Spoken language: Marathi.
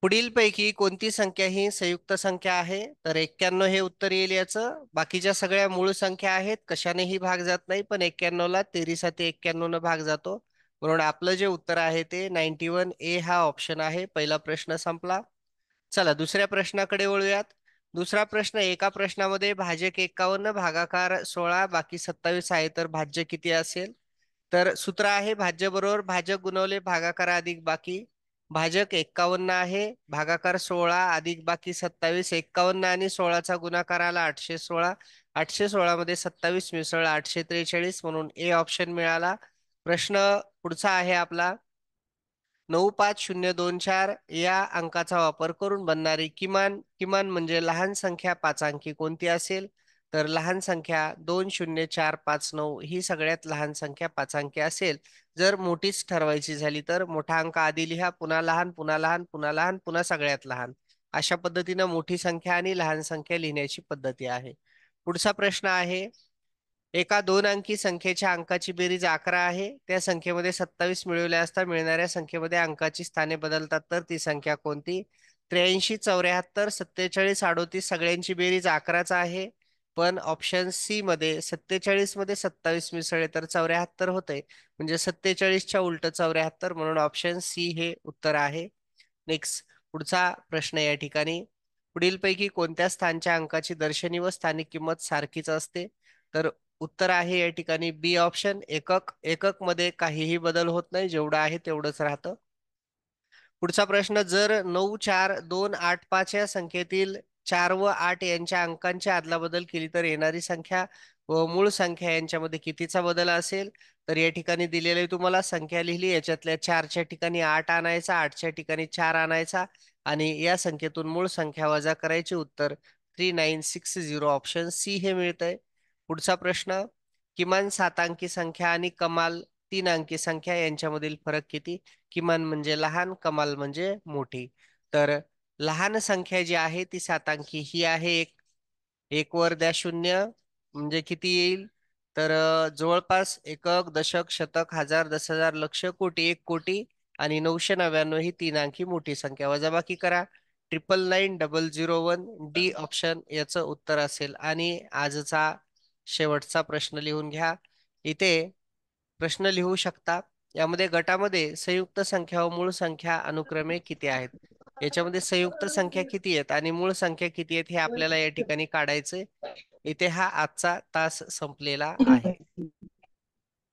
पुढीलपैकी कोणती संख्या ही संयुक्त संख्या आहे? तर 91 हे उत्तर येईल याचं. बाकीच्या सगळ्या मूळ संख्या आहेत, कशानेही भाग जात नाही, पण 91 ला 91 न भाग जातो. म्हणून आपलं जे उत्तर आहे ते 91 ए हा ऑप्शन आहे. पहिला प्रश्न संपला. चला दुसऱ्या प्रश्नाकडे वळूयात. दुसरा प्रश्न, एका प्रश्नामध्ये भाजक 51 भागाकार 16 बाकी 27 आहे, तर भाज्य किती असेल? तर सूत्र आहे भाज्य बरोबर भाजक गुणवले भागाकार अधिक बाकी. भाजक 51 आहे, भागाकार 16 अधिक बाकी 27. 51 आणि 16चा गुणाकार आला 816. 816 मध्ये 27 मिसळला 843, म्हणून ए ऑप्शन मिळाला. प्रश्न पुढचा आहे आपला. 95024 या अंकाचा वापर करून बनणारी किमान किमान म्हणजे लहान संख्या 5 अंकी कोणती असेल? तर लहान संख्या 20459 ही सगळ्यात लहान संख्या 5 अंकी असेल. जर मोठीच ठरवायची झाली तर मोठा अंक आधी लिहा, पुन्हा लहान, पुन्हा लहान, पुन्हा लहान, पुन्हा सगळ्यात लहान. अशा पद्धतीनं मोठी संख्या आणि लहान संख्या लिहिण्याची पद्धती आहे. पुढचा प्रश्न आहे. एका दोन अंकी संख्येच्या अंकाची बेरीज 11 आहे. त्या संख्येमध्ये 27 मिळवल्या असता मिळणाऱ्या संख्येमध्ये अंकाची स्थाने बदलतात, तर ती संख्या कोणती? 83, 74, 47, 38 सगळ्यांची बेरीज 11च आहे. पण ऑप्शन सी मध्ये 47 मध्ये 27 मिसळले तर 74 होते. म्हणजे 47च्या उलट 74, म्हणून ऑप्शन सी हे उत्तर आहे. नेक्स्ट पुढचा प्रश्न या ठिकाणी. पुढीलपैकी कोणत्या स्थानच्या अंकाची दर्शनी व स्थानिक किंमत सारखीच असते? तर उत्तर आहे या ठिकाणी बी ऑप्शन एकक. एकक मध्ये काहीही बदल होत नाही, जेवढं आहे तेवढंच राहतं. पुढचा प्रश्न, जर 94285 या संख्येतील 4 व 8 यांच्या अंकांची अदलाबदल केली तर येणारी संख्या व मूळ संख्या यांच्यामध्ये कितीचा बदल असेल? तर या ठिकाणी दिलेली तुम्हाला संख्या लिहिली, याच्यातल्या 4च्या ठिकाणी 8 आणायचा, 8च्या ठिकाणी 4 आणायचा आणि या संख्येतून मूळ संख्या वजा करायची. उत्तर 3960 ऑप्शन सी हे मिळतंय. पुढचा प्रश्न, किमान 7 अंकी संख्या आणि कमाल 3 अंकी संख्या यांच्यामधील फरक किती? किमान म्हणजे लहान, कमाल म्हणजे मोठी. तर लहान संख्या जी आहे ती 7 अंकी ही आहे. एक एक वर द्या शून्य, म्हणजे किती येईल? तर जवळपास एकक, दशक, शतक, हजार, 10,000, लक्ष, कोटी. 1 कोटी आणि 999 ही 3 अंकी मोठी संख्या. वजाबाकी करा. 999001 डी ऑप्शन याचं उत्तर असेल. आणि आजचा शेवटचा प्रश्न लिहून घ्या. इथे प्रश्न लिहू शकता. यामध्ये गटामध्ये संयुक्त संख्या व मूळ संख्या अनुक्रमे किती आहेत? याच्यामध्ये संयुक्त संख्या किती आहेत आणि मूळ संख्या किती आहेत हे आपल्याला या ठिकाणी काढायचंय. इथे हा आजचा तास संपलेला आहे.